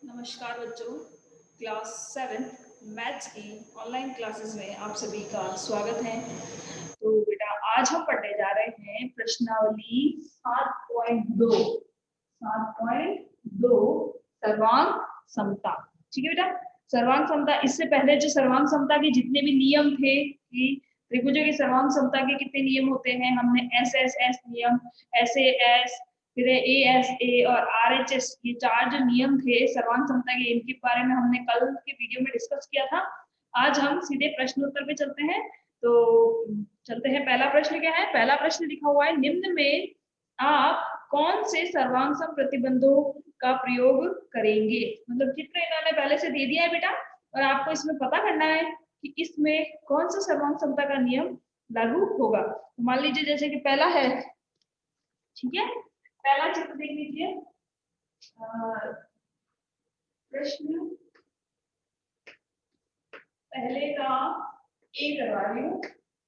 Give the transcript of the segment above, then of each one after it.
नमस्कार बच्चों, class 7 maths की ऑनलाइन क्लासेस में आप सभी का स्वागत है। तो बेटा आज हम पढ़ने जा रहे हैं प्रश्नावली 7.2 सर्वांक समता। ठीक है बेटा, सर्वांक समता। इससे पहले जो सर्वांक समता के जितने भी नियम थे कि त्रिभुजों की सर्वांक समता के कितने नियम होते हैं, हमने एस एस एस नियम, एस ए एस, फिर ए एस ए और आर एच एस, ये चार जो नियम थे सर्वांक समता के, इनके बारे में हमने कल के वीडियो में डिस्कस किया था। आज हम सीधे प्रश्न उत्तर पे चलते हैं। तो चलते हैं, पहला प्रश्न क्या है? पहला प्रश्न लिखा हुआ है, निम्न में आप कौन से सर्वांक प्रतिबंधों का प्रयोग करेंगे? मतलब चित्र इन्होंने पहले से दे दिया है बेटा, और आपको इसमें पता करना है कि इसमें कौन सा सर्वांक समता का नियम लागू होगा। तो मान लीजिए जैसे कि पहला है, ठीक है, पहला चित्र देख लीजिए। प्रश्न पहले का ए करवा रही हूँ,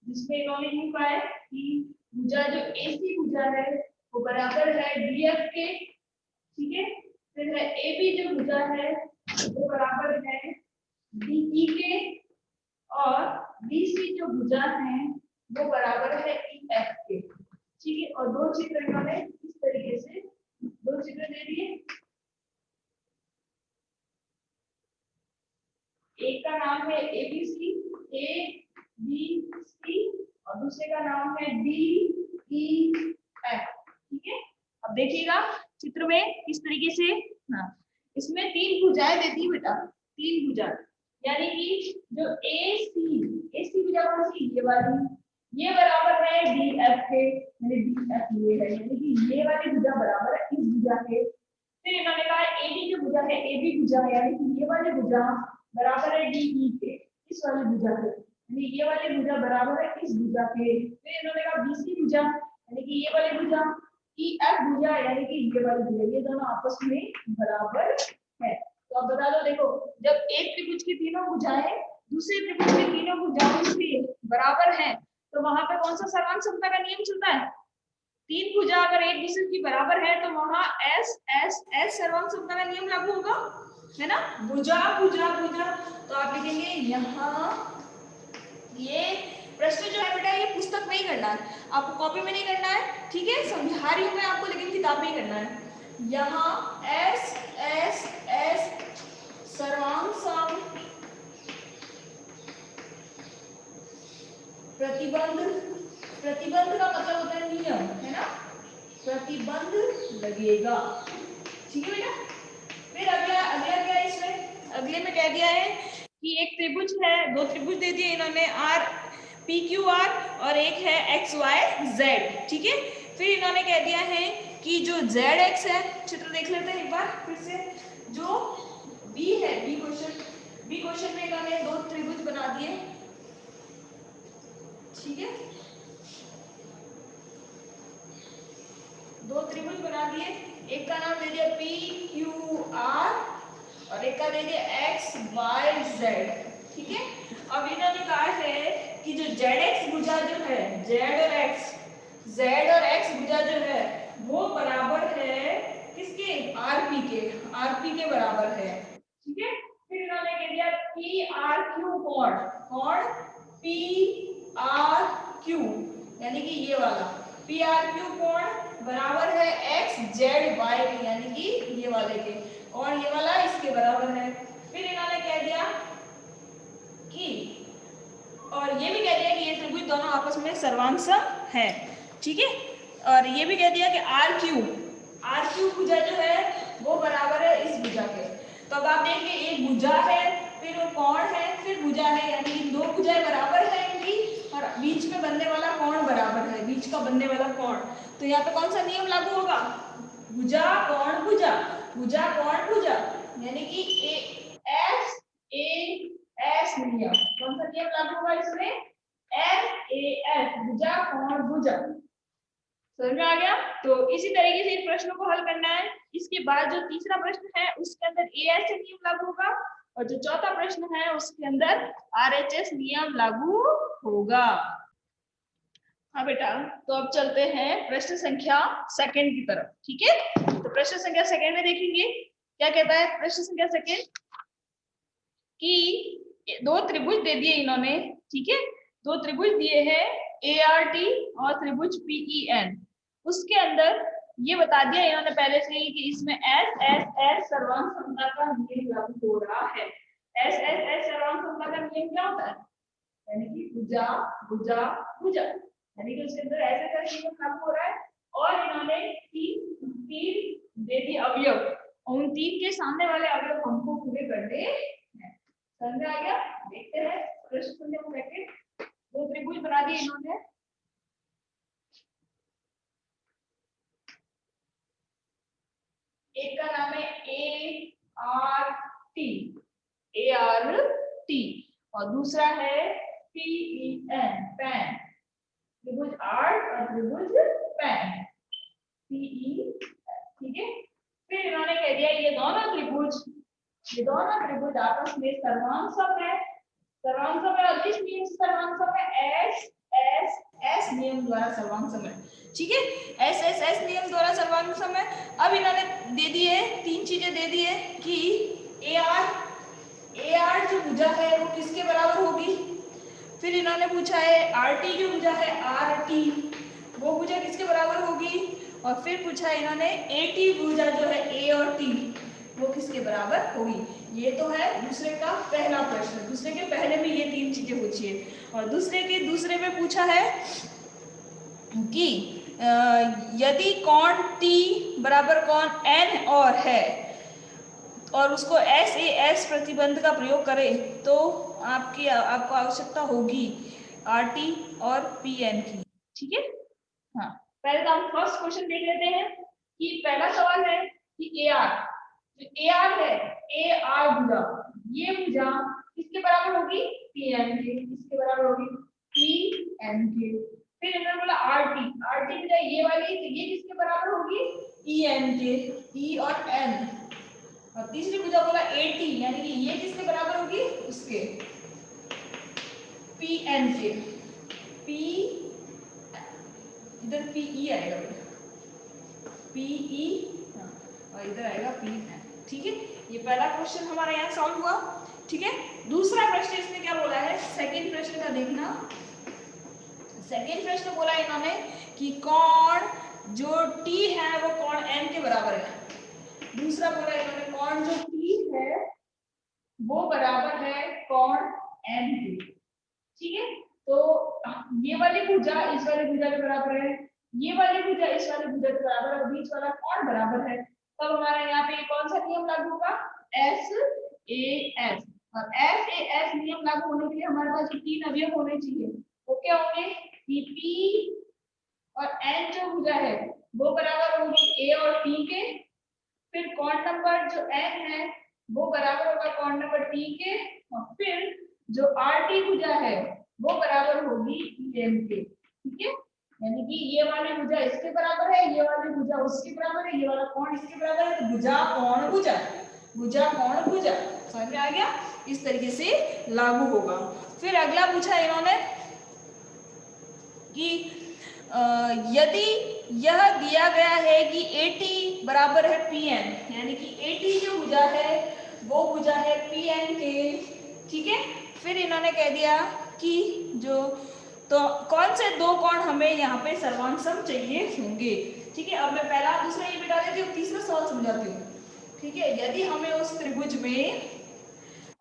जिसमें इन्होंने लिखा है कि भुजा जो एसी भुजा है वो बराबर है डीएफ के, ठीक है। फिर है एबी जो भुजा है वो बराबर है डीई के, और बीसी जो भुजा है वो बराबर है ईएफ के, ठीक है। और दो चित्र इन्होंने इस तरीके से दो चित्र दे दिए। एक का नाम है एबीसी, ए बी सी, और दूसरे का नाम है डी ई एफ, ठीक है। अब देखिएगा चित्र में किस तरीके से, हाँ, इसमें तीन भुजाएं देती है बेटा, तीन भुजा, यानी कि जो एसी भुजा कौन सी, ये वाली, ये बराबर है डी एफ के, यानी डी एफ ये है, यानी कि ये वाली भुजा बराबर है इस भुजा के। फिर इन्होंने कहा एबी जो भुजा है, एबी भुजा है, यानी कि ये वाली भुजा बराबर है डीई के, इस वाली भुजा के, यानी ये वाली भुजा बराबर है इस भुजा के। फिर इन्होंने कहा बीसी भुजा, यानी कि ये वाली भुजा, ईएफ भुजा, यानी कि ये वाली भुजा, ये दोनों आपस में बराबर है। तो अब बता दो, देखो जब एक त्रिभुज की तीनों भुजाएं दूसरे त्रिभुज की तीनों भुजाओं से बराबर हैं, तो वहां पे कौन सा सर्वांक समता का नियम चलता है? तीन भुजा अगर एक दूसरे की बराबर है तो वहां एस एस एस सर्वांक समता का नियम लागू होगा, है ना। भुजा भुजा भुजा, तो आप लिखेंगे यहाँ, ये प्रश्न जो है बेटा ये पुस्तक में ही करना है, आपको कॉपी में नहीं करना है, ठीक है। समझा रही हूँ मैं आपको, लेकिन किताब में ही करना है। यहाँ एस एस एस सर्वांक सम प्रतिबंध, प्रतिबंध का मतलब होता है नियम, है ना, प्रतिबंध लगेगा, ठीक है बेटा। फिर अगला अगला क्या है इसमें, अगले में कह दिया है कि एक त्रिभुज है, दो त्रिभुज दे दिए इन्होंने, आर पी क्यू आर, और एक है एक्स वाई जेड, ठीक है। फिर इन्होंने कह दिया है कि जो जेड एक्स है, चित्र देख लेते हैं एक बार फिर से, जो बी है, बी क्वेश्चन में इन्होंने दो त्रिभुज बना दिए, ठीक है, दो त्रिभुज बना दिए। एक का नाम दे दिया पी क्यू आर, और एक का दे दिया एक्स वाई जेड, ठीक है। अब इन्होंने कहा है कि जो जेड एक्स भुजा जो है, जेड और एक्स भुजा जो है वो बराबर है किसके, आरपी के, आरपी के बराबर है, ठीक है। फिर इन्होंने कह दिया पी आर क्यू कोण, कोण पी आर क्यू, यानी कि ये वाला पी आर क्यू कोण बराबर है एक्स जेड वाई के, यानी कि ये वाले के, और ये वाला इसके बराबर है। फिर इन्होंने कह दिया कि, और ये भी कह दिया कि ये त्रिभुज दोनों आपस में सर्वांक सम है, ठीक है। और ये भी कह दिया कि आर क्यू भुजा जो है वो बराबर है इस भुजा के। तो अब आप देखिए, एक भुजा है, फिर वो कोण है, फिर भुजा है, यानी कि दो भुजाएं बराबर है इनकी, और बीच में बनने वाला कोण बराबर है, बीच का बनने वाला कोण। तो यहाँ पे कौन सा नियम लागू होगा, भुजा कोण भुजा, भुजा कोण भुजा, यानी कि एस ए एस नियम, कौन सा नियम लागू होगा इसमें, एस ए एस, भुजा कोण भुजा, समझ में आ गया। तो इसी तरीके से इन प्रश्नों को हल करना है। इसके बाद जो तीसरा प्रश्न है उसके अंदर एएस से नियम लागू होगा, और जो चौथा प्रश्न है उसके अंदर आरएचएस नियम लागू होगा। हाँ बेटा, तो अब चलते हैं प्रश्न संख्या सेकंड की तरफ, ठीक है। तो प्रश्न संख्या सेकंड में देखेंगे क्या कहता है प्रश्न संख्या सेकंड कि दो त्रिभुज दे दिए इन्होंने, ठीक है, दो त्रिभुज दिए हैं ART और त्रिभुज PEN। उसके अंदर ये बता दिया इन्होंने पहले से ही कि इसमें SSS सर्वांग समता का नियम लागू हो रहा है। SSS सर्वांग समता का नियम क्या होता है? यानी कि भुजा भुजा भुजा, यानी कि उसके अंदर ऐसे करके नियम लागू हो रहा है। और इन्होंने तीन दे दिए अवयव, उन तीन के सामने वाले अवयव हमको पूरे करने हैं। समझ आ गया? देखते हैं प्रश्न संख्या सेकंड। दो त्रिभुज बना दिए इन्होंने, एक का नाम है ART और दूसरा है PEN पैन, त्रिभुज आर्ट और त्रिभुज पैन PE, ठीक है। फिर इन्होंने कह दिया ये दोनों त्रिभुज आपस में सर्वांग है, और किस नियम से सर्वांग है? SSS नियम द्वारा सर्वांग है, ठीक है। SSS नियम द्वारा सर्वांग है। अब इन्होंने दे दिए तीन चीजें दे दी है कि AR जो भुजा है वो किसके बराबर होगी। फिर इन्होंने पूछा है RT जो भुजा है RT वो भुजा किसके बराबर होगी। और फिर पूछा है इन्होंने AT भुजा जो है A और T वो किसके बराबर होगी। ये तो है दूसरे का पहला प्रश्न, दूसरे के पहले में ये तीन चीजें पूछी है। और दूसरे में पूछा है कि यदि कोण T बराबर कोण N और है और उसको SAS प्रतिबंध का प्रयोग करें तो आपको आवश्यकता होगी RT और PN की, ठीक है। हाँ, पहले तो हम फर्स्ट क्वेश्चन देख लेते हैं कि पहला सवाल है कि AR है AR भुजा, ये भुजा किसके बराबर होगी? PN के। किसके बराबर होगी? PN के। फिर इन्होंने बोला RT भुजा ये वाली, तो ये किसके बराबर होगी? EN के, E और N। और तीसरी भुजा बोला AT यानी कि ये किसके बराबर होगी? उसके PN के। P इधर PE आएगा बेटा, PE और इधर आएगा PN, ठीक है। ये पहला क्वेश्चन हमारा यहाँ सॉल्व हुआ, ठीक है। दूसरा प्रश्न इसमें क्या बोला है, सेकंड प्रश्न का देखना। सेकंड प्रश्न बोला इन्होंने कि कोण जो T है वो कोण N के बराबर है। दूसरा बोला इन्होंने कोण जो T है वो बराबर है कोण N के, ठीक है। तो ये वाली भुजा इस वाली भुजा के बराबर है, ये वाली भुजा इस वाली भुजा के बराबर है, बीच वाला कोण बराबर है। तब हमारा यहाँ पे कौन सा नियम लागू होगा? SAS। और SAS नियम लागू होने के लिए हमारे पास जो तीन अवयव होने चाहिए वो क्या होंगे? P और N जो भुजा है वो बराबर होगी A और T के। फिर कोण नंबर जो N है वो बराबर होगा कोण नंबर T के। और फिर जो RT भुजा है वो बराबर होगी EN के, ठीक है। यानी कि ये वाली भुजा इसके बराबर है, ये वाली भुजा उसके बराबर है, ये वाला कोण इसके बराबर है, तो भुजा कोण भुजा, भुजा कोण भुजा, समझ में आ गया? इस तरीके से लागू होगा। फिर अगला पूछा इन्होंने कि यदि यह दिया गया है कि AT बराबर है PN, यानी कि AT जो भुजा है वो भुजा है PN के, ठीक है। फिर इन्होंने कह दिया कि जो तो कौन से दो कोण हमें यहाँ पे सर्वांग सम चाहिए होंगे, ठीक है। अब मैं पहला दूसरा ये बिठा देती हूँ, तीसरा सवाल समझाती हूँ, ठीक है। यदि हमें उस त्रिभुज में,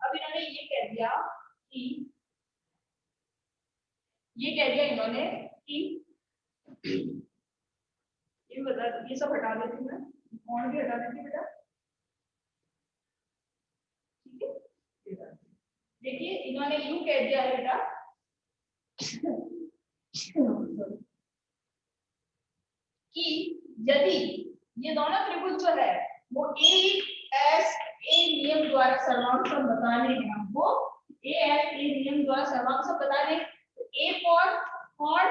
अब इन्होंने ये कह दिया कि इन्होंने कि ये बता, ये सब हटा देती हूँ मैं, कोण भी हटा देती हूँ बेटा, ठीक है। देखिए इन्होंने यूं कह दिया है बेटा कि यदि ये दोनों त्रिभुज जो है वो ASA नियम द्वारा सर्वांग सम बताने हैं, हमको ASA नियम द्वारा सर्वांग सम बताने, A फॉर कोण,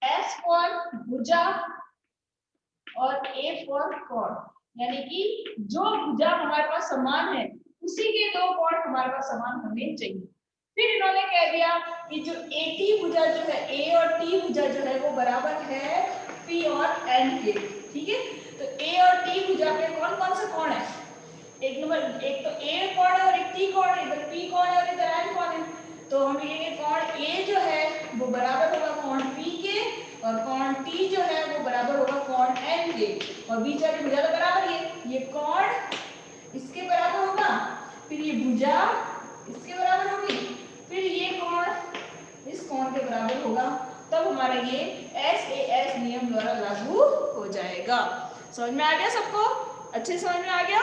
S फॉर भुजा और A फॉर कोण, यानी कि जो भुजा हमारे पास समान है उसी के दो कोण हमारे पास समान होने चाहिए। फिर इन्होंने कह दिया कि जो AT भुजा जो है, A और T भुजा जो है वो बराबर है P और N के, ठीक है। तो A और T भुजा भुजा पे कौन कौन सा कोण है? एक नंबर, एक तो ए कोण है और एक टी कोण है, इधर पी कोण है और इधर एन कोण है। तो हम लिखेंगे कोण ए जो है वो बराबर होगा कोण पी के, और कोण टी जो है वो बराबर होगा कोण एन के, और बीच वाली भुजा तो बराबर ही है। ये कोण इसके बराबर होगा, फिर ये भुजा इसके बराबर होगी, फिर ये कोण इस कोण के बराबर होगा, तब हमारा ये एस नियम द्वारा लागू हो जाएगा। समझ में आ गया सबको? अच्छे समझ में आ गया?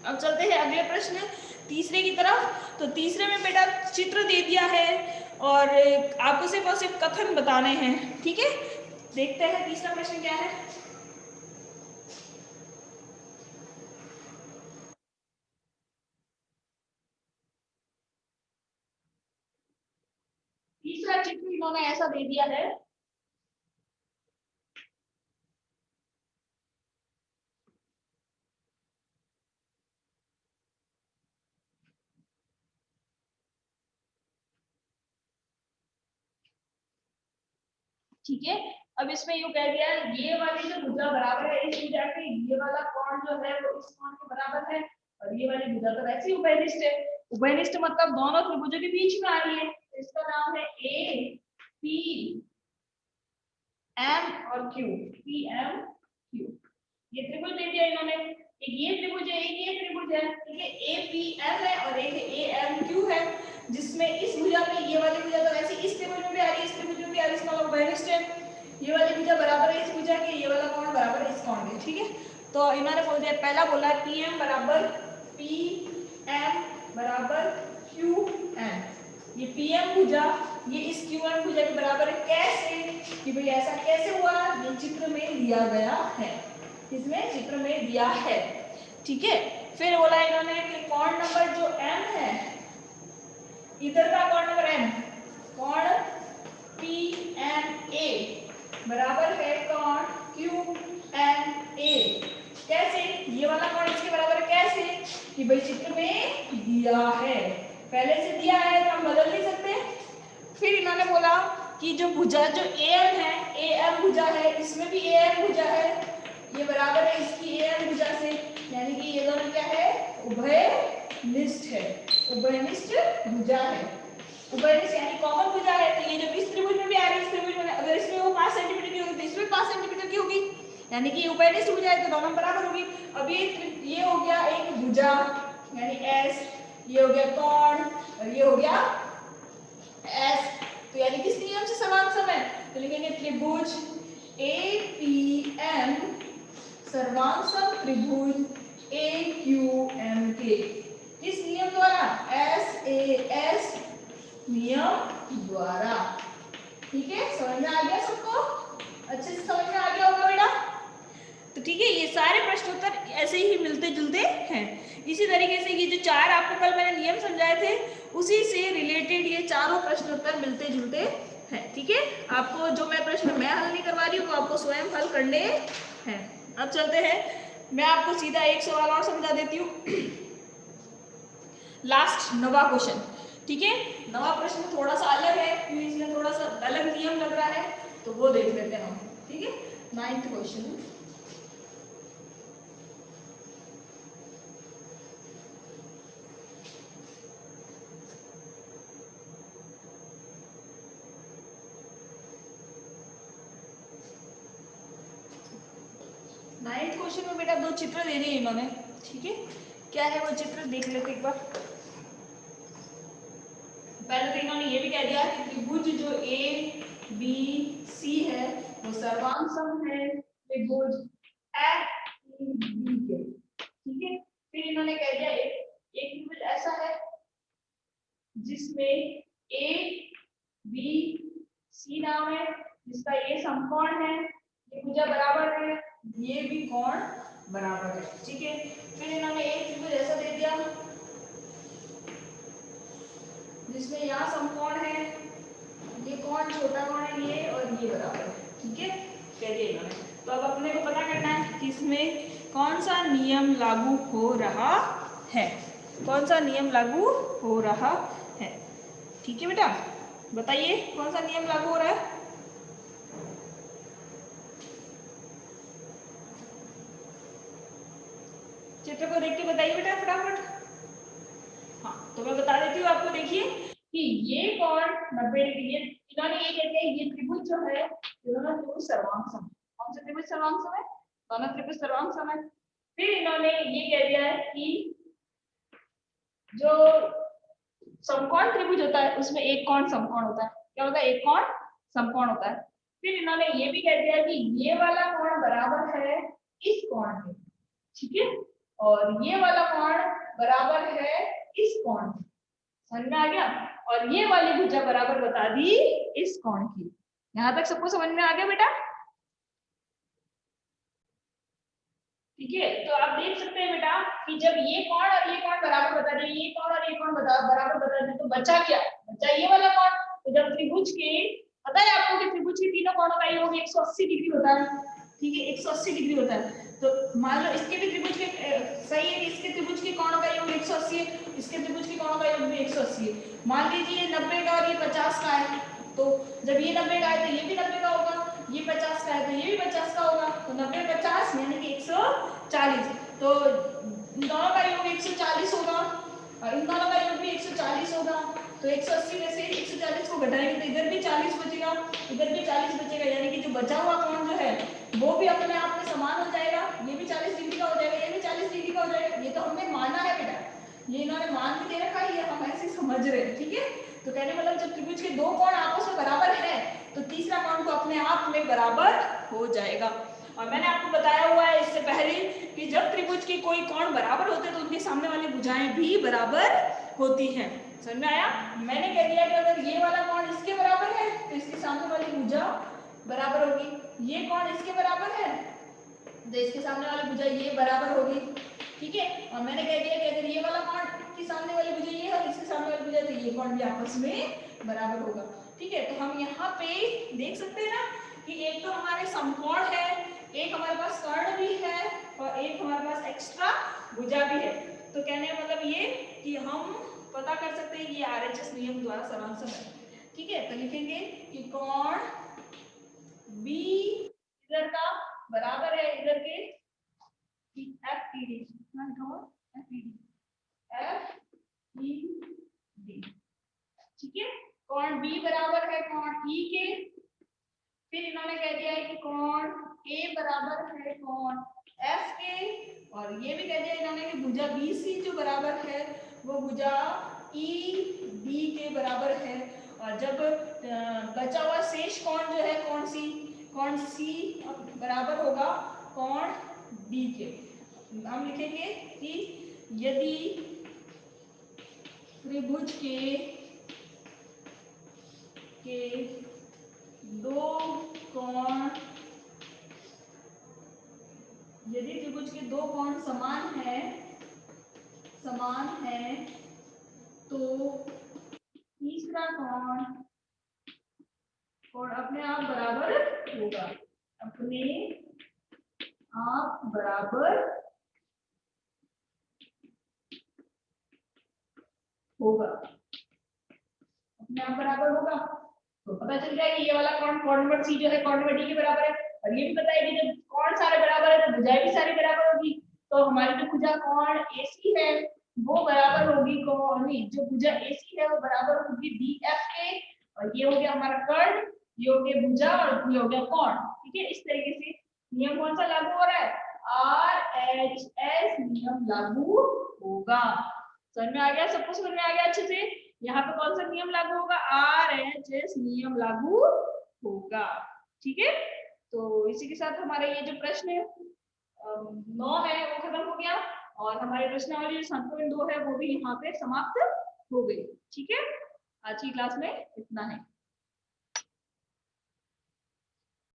अब चलते हैं अगले प्रश्न तीसरे की तरफ। तो तीसरे में बेटा चित्र दे दिया है और आपको सिर्फ और सिर्फ कथन बताने हैं, ठीक है? देखते हैं तीसरा प्रश्न क्या है। तीसरा चित्र इन्होंने ऐसा दे दिया है, ठीक है? अब इसमें यूं कह दिया ये वाली जो भुजा बराबर है इस भुजा के, ये वाला कोण जो है वो इस कोण के बराबर है, और ये वाली भुजा तो वैसे ही उभयनिष्ठ है। उभयनिष्ठ मतलब दोनों त्रिभुजों के बीच में आ रही है, इसका नाम है ए पी एम और क्यू, पी एम क्यू। ये त्रिभुज दे दिया इन्होंने, एक ये त्रिभुज है, एक ये त्रिभुज है, ठीक है? ए पी एम है और एक ए एम क्यू है, जिसमें इस भुजा में ये वाली भुजा तो वैसे इस त्रिभुज में भी आ रही है, इस त्रिभुज में भी आ रही है, इसका मतलब उभयनिष्ठ है। ये वाली भुजा बराबर है इस भुजा के, ये वाला कोण बराबर है इस कोण के, ठीक है? तो इन्होंने बोल दिया, पहला बोला पी एम बराबर पी एम बराबर क्यू एम। ये पी एम भुजा ये इस क्यू एम भुजा के बराबर है। कैसे कि भाई ऐसा कैसे हुआ? ये चित्र में दिया गया है, इसमें चित्र में दिया है, ठीक है? फिर बोला इन्होंने कि कोण नंबर जो m है, इधर का कोण नंबर m, कोण पी एम ए बराबर है कोण क्यू एम ए। कैसे? ये वाला कोण इसके बराबर है, कैसे कि भाई चित्र में दिया है, पहले से दिया है तो हम बदल नहीं सकते। फिर इन्होंने बोला कि जो भुजा जो AM है, AM भुजा है, इसमें भी AM भुजा है, ये बराबर है इसकी AM भुजा से, यानी कि ये दोनों क्या है? उभयनिष्ठ है, उभयनिष्ठ भुजा है। उभयनिष्ठ यानी कॉमन भुजा है, तो ये जब इस त्रिभुज में भी आ रही है, इस त्रिभुज में अगर इसमें वो 5 सेंटीमीटर की होगी तो इसमें 5 सेंटीमीटर की होगी, यानी कि उभयनिष्ठ भुजा है तो दोनों बराबर होगी। अब ये हो गया एक भुजा यानी S, ये हो गया कोण और ये हो गया S, तो यानी किस नियम से समान समय? तो लिखेंगे त्रिभुज APM सर्वांग त्रिभुज AQM के किस नियम द्वारा? SAS नियम द्वारा, ठीक है? समझ में आ गया सबको? अच्छे से समझ में आ गया होगा बेटा? तो ठीक है, ये सारे प्रश्न उत्तर ऐसे ही मिलते जुलते हैं। इसी तरीके से ये जो 4 आपको कल मैंने नियम समझाए थे उसी से रिलेटेड ये चारों प्रश्न उत्तर मिलते जुलते हैं, ठीक है? आपको जो मैं प्रश्न मैं हल नहीं करवा रही हूँ वो आपको स्वयं हल करने हैं। अब चलते हैं, मैं आपको सीधा एक सवाल और समझा देती हूँ। लास्ट 9वां क्वेश्चन, ठीक है? 9वां प्रश्न थोड़ा सा अलग है क्योंकि इसमें थोड़ा सा अलग नियम लग रहा है, तो वो देख लेते हैं हम, ठीक है? 9th क्वेश्चन, नाइन्थ क्वेश्चन में बेटा 2 चित्र दे दिए इन्होंने, ठीक है? क्या है वो चित्र देख लेते एक बार। पहले तो इन्होंने ये भी कह दिया कि त्रिभुज जो ABC है वो सर्वांग सम है त्रिभुज FEB के, ठीक है? फिर इन्होंने कह दिया एक त्रिभुज ऐसा है जिसमें ABC नाम है, जिसका ये समकोण है, ये भुजा बराबर है, ये भी कोण बराबर है, ठीक है? फिर इन्होंने एक त्रिभुज ऐसा दे दिया जिसमें यहाँ समकोण है, ये कोण छोटा कोण है ये और ये बराबर है, ठीक है? कह दिया इन्होंने। तो अब अपने को पता करना है कि इसमें कौन सा नियम लागू हो रहा है, कौन सा नियम लागू हो रहा है, ठीक है बेटा? बताइए कौन सा नियम लागू हो रहा है? चित्र को देख के बताइए बेटा फटाफट। हाँ तो मैं बता देती हूँ आपको। देखिए कि ये कोण 90 डिग्री, इन्होंने ये कहते हैं ये त्रिभुज जो है दोनों त्रिभुज सर्वांग। कौन से त्रिभुज सर्वांग है? दोनों त्रिभुज सर्वांग है। फिर इन्होंने ये कह दिया है कि जो समकोण त्रिभुज होता है उसमें एक कोण समकोण होता है। क्या होता है? एक कोण समकोण होता है। फिर इन्होंने ये भी कह दिया कि ये वाला कोण बराबर है इस कोण के, ठीक है, और ये वाला कोण बराबर है इस कोण के। समझ में आ गया? और ये वाली भुजा बराबर बता दी इस कोण की। यहां तक सबको समझ में आ गया बेटा? ठीक है, तो आप देख सकते हैं बेटा कि जब ये कोण और ये कोण बराबर बता दिए, ये कोण और ये कोण बराबर बता दिए, तो बचा क्या? बचा ये वाला कोण। तो जब त्रिभुज के, पता है आपको कि त्रिभुज के तीनों कोणों का योग 180 डिग्री होता है, ठीक है, 180 डिग्री होता है। तो मान लो इसके भी त्रिभुज के सही है, इसके त्रिभुज के कोणों का योग 180 है, इसके त्रिभुज के कोणों का योग भी 180 है। मान लीजिए 90 का और ये 50 का है, तो जब ये 90 का है तो ये भी 90 का होगा, ये 50 का है तो ये भी 50 का होगा, तो 90 50 यानी कि 140। तो इन दोनों का योग 140 होगा और इन दोनों का योग भी 140 होगा। तो 180 में से 140 को घटाएंगे तो इधर भी 40 बचेगा, इधर भी 40 बचेगा, यानी कि जो बचा हुआ कोण जो है वो भी अपने आप में समान हो जाएगा। ये भी 40 डिग्री का हो जाएगा, ये भी 40 डिग्री का हो जाएगा। ये तो हमने माना है बेटा, ये इन्होंने मान भी दे रखा है, ये हम ऐसे समझ रहे हैं, ठीक है। तो कहने मतलब जब त्रिभुज के दो कोण आपस में बराबर है तो तीसरा कोण तो अपने आप में बराबर हो जाएगा। और मैंने आपको बताया हुआ है इससे पहले कि जब त्रिभुज के कोई कोण बराबर होते हैं तो उनके सामने वाली भुजाएं भी बराबर होती हैं। समझ में आया? मैंने कह दिया कि अगर ये वाला कोण इसके बराबर है तो इसके सामने वाली भुजा बराबर होगी, ये कोण इसके बराबर है तो इसके सामने वाली भुजा ये बराबर होगी, ठीक है। और मैंने कह दिया कि अगर ये वाला कोण के सामने वाली भुजा ये है, इसके सामने वाली भुजा तो ये कोण भी आपस में बराबर होगा, ठीक है। तो हम यहाँ पे देख सकते हैं ना कि एक तो हमारे समकोण है, एक हमारे पास कर्ण भी है और एक हमारे पास एक्स्ट्रा भुजा भी है। तो कहने का मतलब ये कि हम पता कर सकते हैं कि ये आरएचएस नियम द्वारा सर्वांग है, ठीक है। तो लिखेंगे कि कोण बी इधर का बराबर है इधर के FED, ठीक है। कोण बी बराबर है कोण ई के। फिर इन्होंने कह दिया है कि कोण ए बराबर है कोण एफ के, और ये भी कह दिया इन्होंने कि भुजा BC जो बराबर है वो भुजा ED के बराबर है। और जब बचा हुआ शेष कोण जो है कोण C बराबर होगा कोण D के। हम लिखेंगे कि यदि त्रिभुज के दो कोण, यदि त्रिभुज के दो कोण समान है तो तीसरा कोण अपने आप बराबर होगा, अपने आप बराबर होगा, अपने आप बराबर होगा। तो पता चल जाएगा ये वाला कोण नंबर C जो है कोण नंबर D के बराबर है। और ये भी पता है कि जब कोण सारे बराबर है तो भुजाएं भी सारी बराबर होगी। तो हमारी जो भुजा कोण AC है वो बराबर होगी कोण, नहीं, जो भुजा AC है वो बराबर होगी DF के। और ये हो गया हमारा कर्ण, ये हो गया भुजा और ये हो गया कोण, ठीक है। इस तरीके से नियम कौन सा लागू हो रहा है? RHS नियम लागू होगा। समझ में आ गया? सबको समझ में आ गया अच्छे से? यहाँ पे कौन सा नियम लागू होगा? RHS नियम लागू होगा, ठीक है। तो इसी के साथ हमारे ये जो प्रश्न 9 है वो खत्म हो गया और हमारे प्रश्नावली 7.2 है वो भी यहाँ पे समाप्त हो गई, ठीक है। आज की क्लास में इतना है।